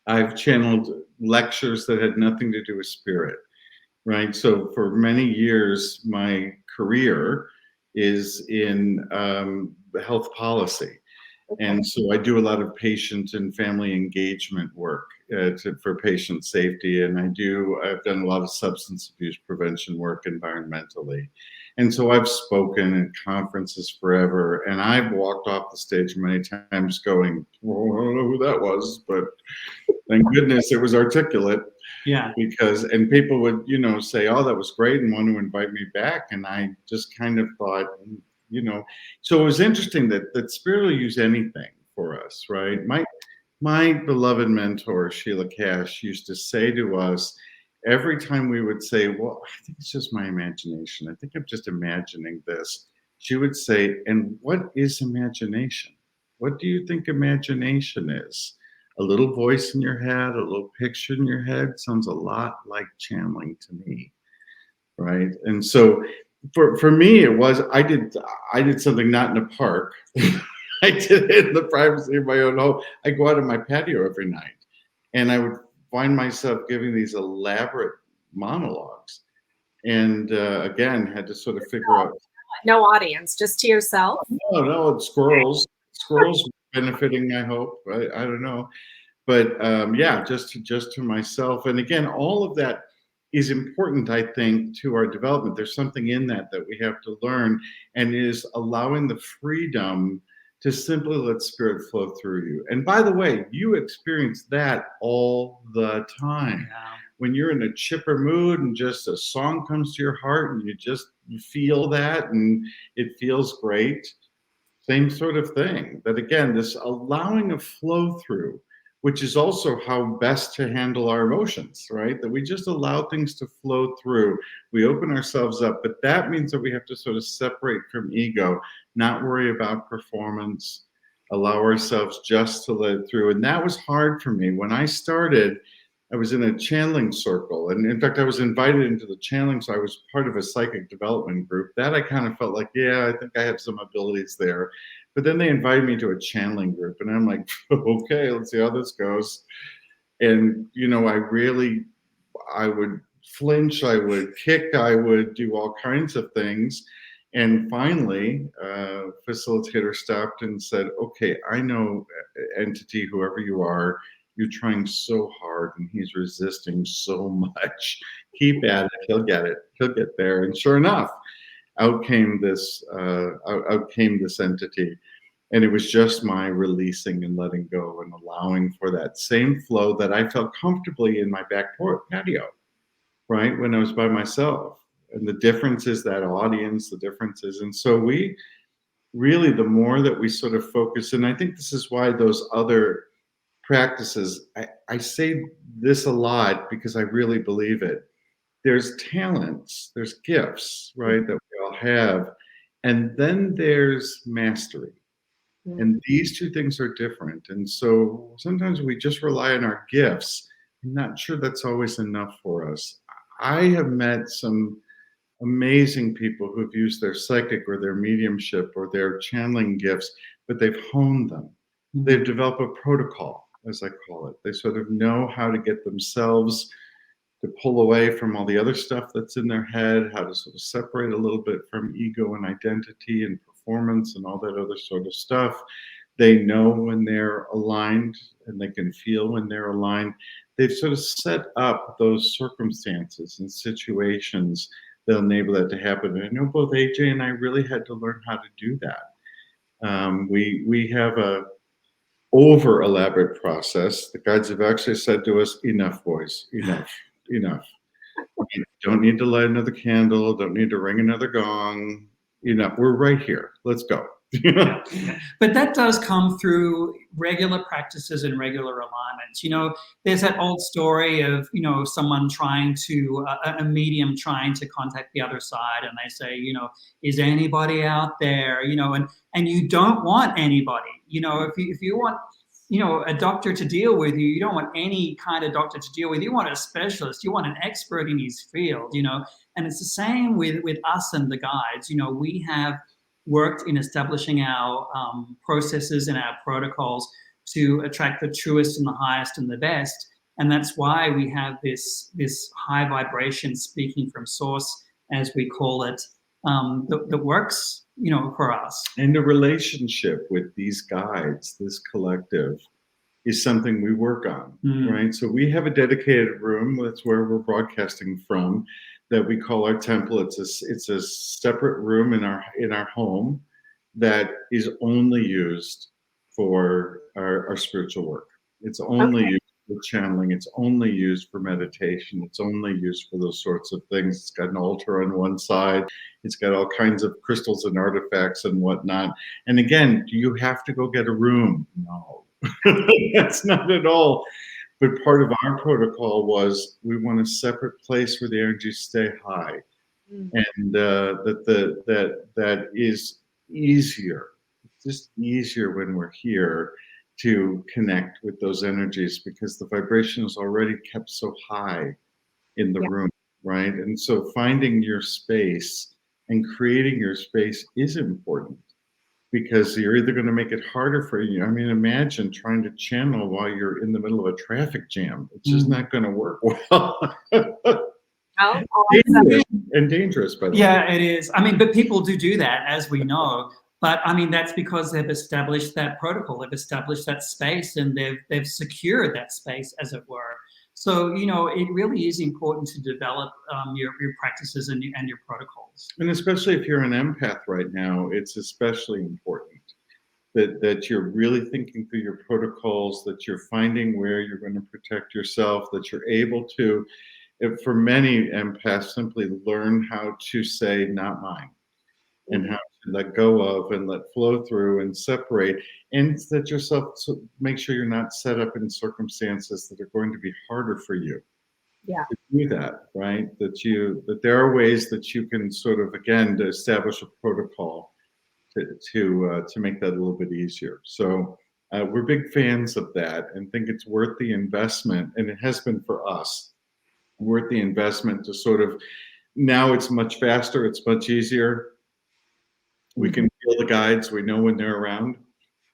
I've channeled lectures that had nothing to do with spirit, right? So for many years, my career is in health policy. And so I do a lot of patient and family engagement work for patient safety. And I've done a lot of substance abuse prevention work environmentally. And so I've spoken at conferences forever. And I've walked off the stage many times going, well, I don't know who that was, but thank goodness it was articulate. Yeah. And people would, you know, say, oh, that was great, and want to invite me back. And I just kind of thought, you know, so it was interesting that spirit will use anything for us, right? My beloved mentor, Sheila Cash, used to say to us every time we would say, well, I think it's just my imagination. I think I'm just imagining this. She would say, and what is imagination? What do you think imagination is? A little voice in your head, a little picture in your head sounds a lot like channeling to me, right? And so for me, it was, I did something not in a park. I did it in the privacy of my own home. I go out on my patio every night, and I would find myself giving these elaborate monologues, and again, had to sort of figure out. No audience, just to yourself. No, it's squirrels. Squirrels benefiting, I hope. I don't know, but yeah, just to myself. And again, all of that is important, I think, to our development. There's something in that we have to learn, and is allowing the freedom to simply let spirit flow through you. And by the way, you experience that all the time. Yeah. When you're in a chipper mood and just a song comes to your heart and you feel that and it feels great, same sort of thing. That again, this allowing a flow through, which is also how best to handle our emotions, right? That we just allow things to flow through. We open ourselves up, but that means that we have to sort of separate from ego, not worry about performance, allow ourselves just to let it through. And that was hard for me. When I started, I was in a channeling circle. And in fact, I was invited into the channeling, so I was part of a psychic development group. That I kind of felt like, yeah, I think I have some abilities there. But then they invited me to a channeling group, and I'm like, okay, let's see how this goes. And, you know, I would flinch, I would kick, I would do all kinds of things. And finally, facilitator stopped and said, okay, I know, entity, whoever you are, you're trying so hard and he's resisting so much. Keep at it, he'll get it, he'll get there. And sure enough, out came this entity. And it was just my releasing and letting go and allowing for that same flow that I felt comfortably in my back patio, right? When I was by myself. And the difference is that audience, the differences. And so we really, the more that we sort of focus, and I think this is why those other practices, I say this a lot because I really believe it. There's talents, there's gifts, right, that we all have. And then there's mastery. And these two things are different. And so sometimes we just rely on our gifts. I'm not sure that's always enough for us. I have met some amazing people who've used their psychic or their mediumship or their channeling gifts, but they've honed them. They've developed a protocol, as I call it. They sort of know how to get themselves to pull away from all the other stuff that's in their head, how to sort of separate a little bit from ego and identity and performance and all that other sort of stuff. They know when they're aligned and they can feel when they're aligned. They've sort of set up those circumstances and situations that enable that to happen. And I know both AJ and I really had to learn how to do that. We have a over elaborate process. The guides have actually said to us, enough, boys, enough. You don't need to light another candle, don't need to ring another gong. We're right here. Let's go. Yeah. But that does come through regular practices and regular alignments. There's that old story of, someone trying to, a medium trying to contact the other side, and they say, is anybody out there, and you don't want anybody, if you want a doctor to deal with you. You don't want any kind of doctor to deal with you. You want a specialist. You want an expert in his field, And it's the same with us and the guides. We have worked in establishing our processes and our protocols to attract the truest and the highest and the best. And that's why we have this high vibration speaking from source, as we call it, that works, for us. And the relationship with these guides, this collective, is something we work on, right? So we have a dedicated room. That's where we're broadcasting from, that we call our temple. It's a separate room in our home that is only used for our spiritual work. It's only used for channeling. It's only used for meditation. It's only used for those sorts of things. It's got an altar on one side. It's got all kinds of crystals and artifacts and whatnot. And again, do you have to go get a room? No, that's not at all. But part of our protocol was we want a separate place where the energies stay high, and that is easier. It's just easier when we're here to connect with those energies, because the vibration is already kept so high in the room, right? And so finding your space and creating your space is important, because you're either going to make it harder for you. I mean, imagine trying to channel while you're in the middle of a traffic jam. It's just not going to work well. Dangerous, by the way. Yeah, it is. I mean, but people do that, as we know. But I mean, that's because they've established that protocol, they've established that space, and they've secured that space, as it were. So, it really is important to develop your practices and your protocols. And especially if you're an empath right now, it's especially important that you're really thinking through your protocols, that you're finding where you're going to protect yourself, that you're able to, for many empaths, simply learn how to say, not mine, and how to let go of and let flow through and separate, and that yourself, so make sure you're not set up in circumstances that are going to be harder for you. To do that, right? That there are ways that you can sort of, again, to establish a protocol to make that a little bit easier. So we're big fans of that and think it's worth the investment, and it has been for us, worth the investment to sort of, now it's much faster, it's much easier. We can feel the guides, we know when they're around.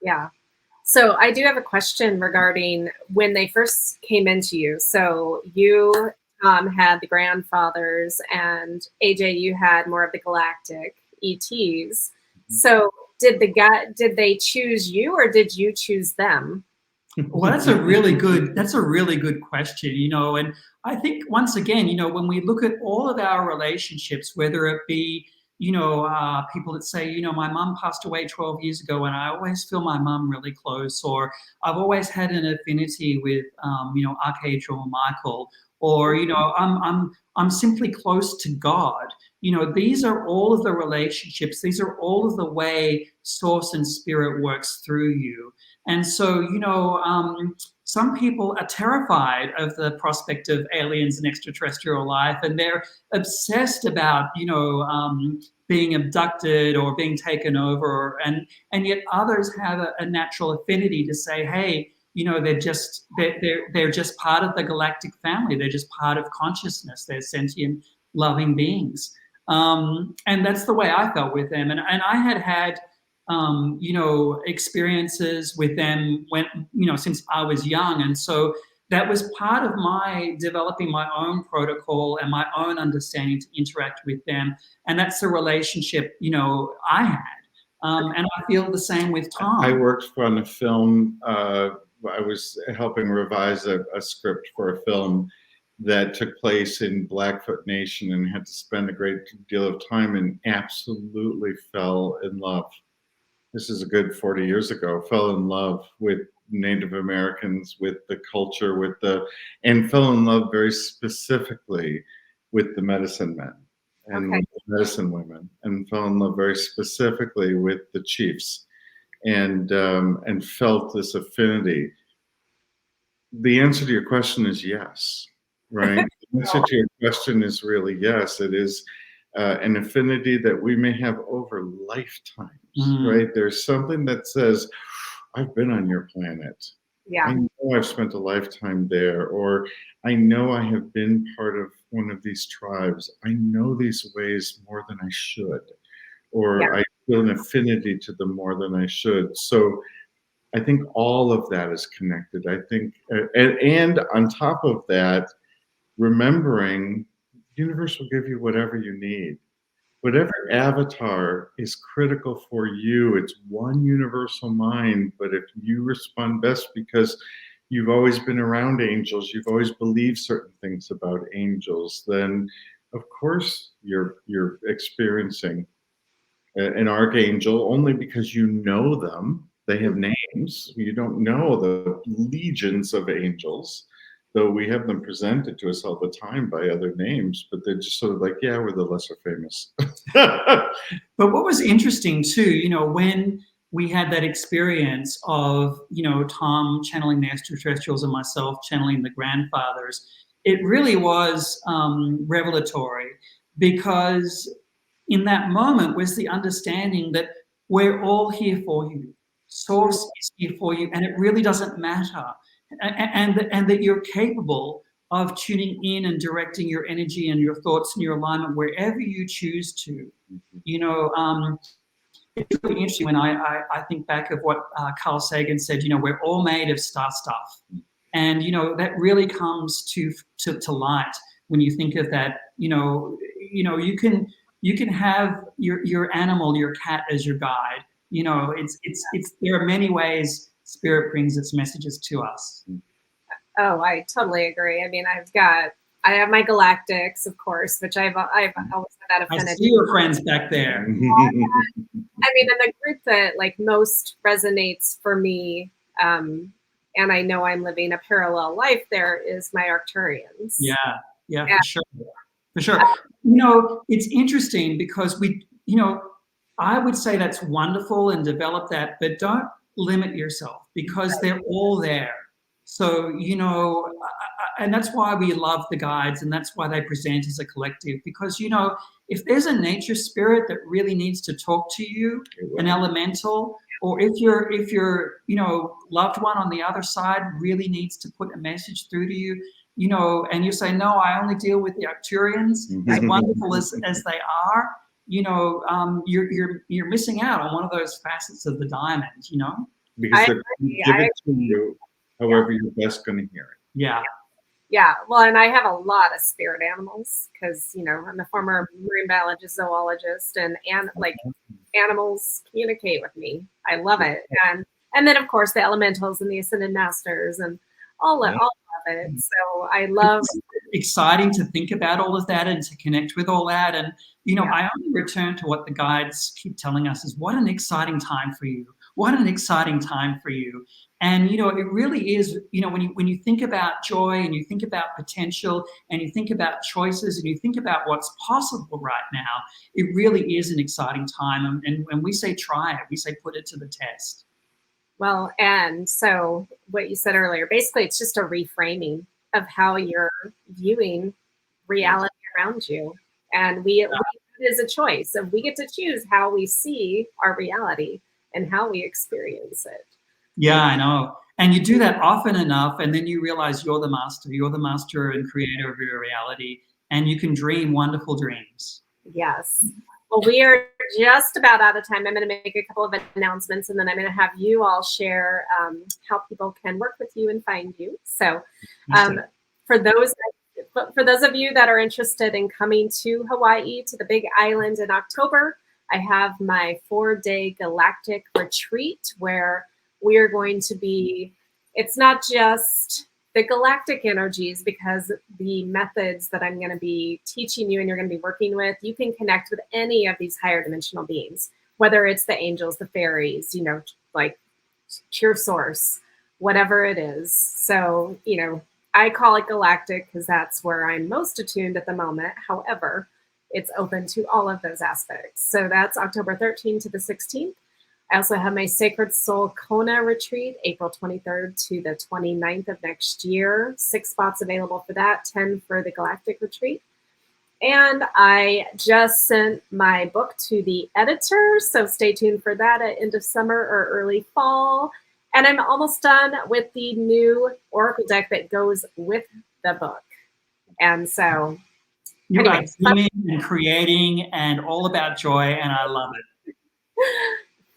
Yeah. So I do have a question regarding when they first came into you. So you had the grandfathers, and AJ, you had more of the galactic ETs. So did they choose you, or did you choose them? Well, that's a really good question, and I think, once again, when we look at all of our relationships, whether it be people that say, my mum passed away 12 years ago and I always feel my mum really close, or I've always had an affinity with, Archangel Michael, or, I'm simply close to God. These are all of the relationships. These are all of the way source and spirit works through you. And so, some people are terrified of the prospect of aliens and extraterrestrial life, and they're obsessed about, being abducted or being taken over, and yet others have a natural affinity to say, hey, they're just part of the galactic family. They're just part of consciousness. They're sentient, loving beings. And that's the way I felt with them. And I had experiences with them when, since I was young. And so that was part of my developing my own protocol and my own understanding to interact with them. And that's the relationship, I had. And I feel the same with Tom. I worked on a film. I was helping revise a script for a film that took place in Blackfoot Nation, and had to spend a great deal of time, and absolutely fell in love. This is a good 40 years ago. Fell in love with Native Americans, with the culture, and fell in love very specifically with the medicine men and with the medicine women, and fell in love very specifically with the chiefs, and felt this affinity. The answer to your question is yes, right? The answer to your question is really yes. It is an affinity that we may have over lifetimes, right? There's something that says, I've been on your planet. Yeah. I know I've spent a lifetime there, or I know I have been part of one of these tribes. I know these ways more than I should, or I feel an affinity to them more than I should. So I think all of that is connected. I think, and on top of that, remembering the universe will give you whatever you need. Whatever avatar is critical for you, it's one universal mind. But if you respond best because you've always been around angels, you've always believed certain things about angels, then of course you're experiencing an archangel only because you know them. They have names. You don't know the legions of angels, though we have them presented to us all the time by other names, but they're just sort of like, yeah, we're the lesser famous. But what was interesting too, when we had that experience of, Tom channeling the extraterrestrials and myself channeling the grandfathers, it really was revelatory, because in that moment was the understanding that we're all here for you. Source is here for you, and it really doesn't matter. And that you're capable of tuning in and directing your energy and your thoughts and your alignment wherever you choose to. It's really interesting when I think back of what Carl Sagan said, we're all made of star stuff. And, that really comes to light when you think of that. You can have your animal, your cat as your guide. There are many ways spirit brings its messages to us. Oh, I totally agree. I mean, I have my galactics, of course, which I've always had that affinity. I see your friends back there. I mean, and the group that like most resonates for me, and I know I'm living a parallel life there, is my Arcturians. Yeah, for sure. It's interesting because I would say that's wonderful and develop that, but don't limit yourself, because they're all there. So, and that's why we love the guides, and that's why they present as a collective, because, if there's a nature spirit that really needs to talk to you, an elemental, or if your loved one on the other side really needs to put a message through to you, and you say, no, I only deal with the Arcturians, as wonderful as they are, you're missing out on one of those facets of the diamond, Because they're give it to you however you're best going to hear it. Yeah. Well, and I have a lot of spirit animals because, I'm a former marine biologist, zoologist, and like animals communicate with me. I love it. And then, of course, the elementals and the ascended masters and all of it. So I love. It's exciting to think about all of that and to connect with all that. And, I only return to what the guides keep telling us is, what an exciting time for you. What an exciting time for you. And, it really is, when you think about joy and you think about potential and you think about choices and you think about what's possible right now, it really is an exciting time. And when we say try it, we say put it to the test. Well, and so what you said earlier, basically it's just a reframing of how you're viewing reality around you. And it is a choice. And we get to choose how we see our reality and how we experience it. Yeah, I know. And you do that often enough, and then you realize you're the master and creator of your reality, and you can dream wonderful dreams. Yes. Well, we are just about out of time. I'm going to make a couple of announcements, and then I'm going to have you all share how people can work with you and find you. So for those of you that are interested in coming to Hawaii, to the Big Island in October, I have my 4-day galactic retreat where we are going to be, it's not just the galactic energies, because the methods that I'm going to be teaching you and you're going to be working with, you can connect with any of these higher dimensional beings, whether it's the angels, the fairies, like pure source, whatever it is. So, I call it galactic because that's where I'm most attuned at the moment. However, it's open to all of those aspects. So that's October 13th to the 16th. I also have my Sacred Soul Kona retreat, April 23rd to the 29th of next year. 6 spots available for that, 10 for the Galactic retreat. And I just sent my book to the editor, so stay tuned for that at end of summer or early fall. And I'm almost done with the new Oracle deck that goes with the book. And so, You are anyway, dreaming and creating and all about joy, and I love it.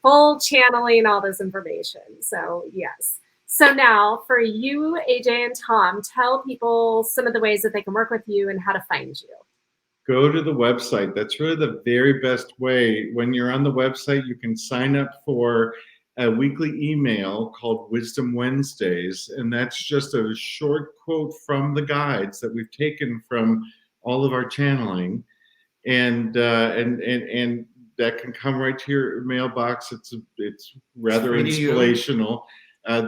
full channeling all this information. So yes. So now for you, AJ and Tom, tell people some of the ways that they can work with you and how to find you. Go to the website. That's really the very best way. When you're on the website, you can sign up for a weekly email called Wisdom Wednesdays, and that's just a short quote from the guides that we've taken from all of our channeling, and that can come right to your mailbox. It's rather inspirational.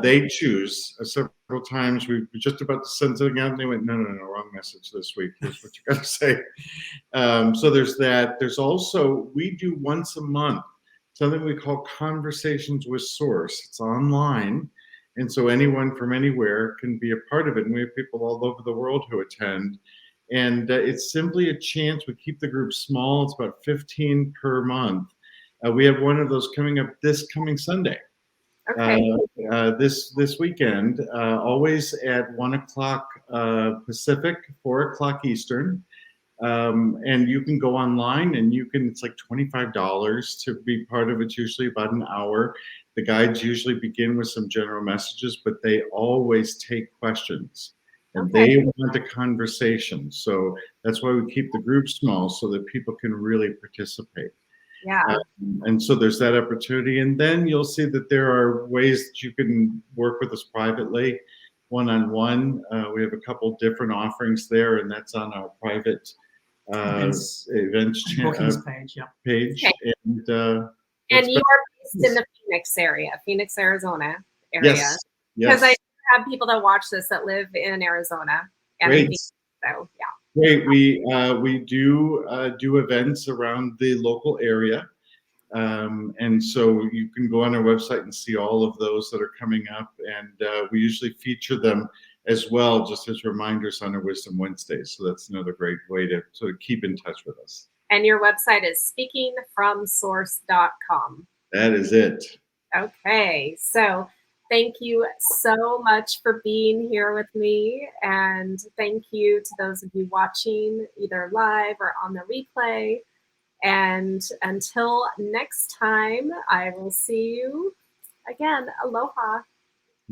They choose several times. We were just about to send something out, and they went, no, wrong message this week. Here's what you got to say. So there's that. There's also, we do once a month something we call Conversations with Source. It's online, and so anyone from anywhere can be a part of it. And we have people all over the world who attend. And it's simply a chance. We keep the group small. It's about 15 per month. We have one of those coming up this coming Sunday. Okay. This weekend, always at 1 o'clock Pacific, 4 o'clock Eastern. And you can go online and it's like $25 to be part of it. It's usually about an hour. The guides usually begin with some general messages, but they always take questions. And they want a conversation. So that's why we keep the group small, so that people can really participate. Yeah. And so there's that opportunity. And then you'll see that there are ways that you can work with us privately, one-on-one. We have a couple different offerings there, and that's on our private events page. Yeah. Page. Okay. And you are based in the Phoenix area, Phoenix, Arizona area. Yes. Because I have people that watch this that live in Arizona. And Great. Phoenix, so yeah. Great. We do events around the local area. And so you can go on our website and see all of those that are coming up. And we usually feature them as well, just as reminders on our Wisdom Wednesdays. So that's another great way to sort of keep in touch with us. And your website is speakingfromsource.com. That is it. Okay. So thank you so much for being here with me. And thank you to those of you watching either live or on the replay. And until next time, I will see you again. Aloha.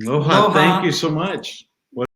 Aloha. Thank you so much.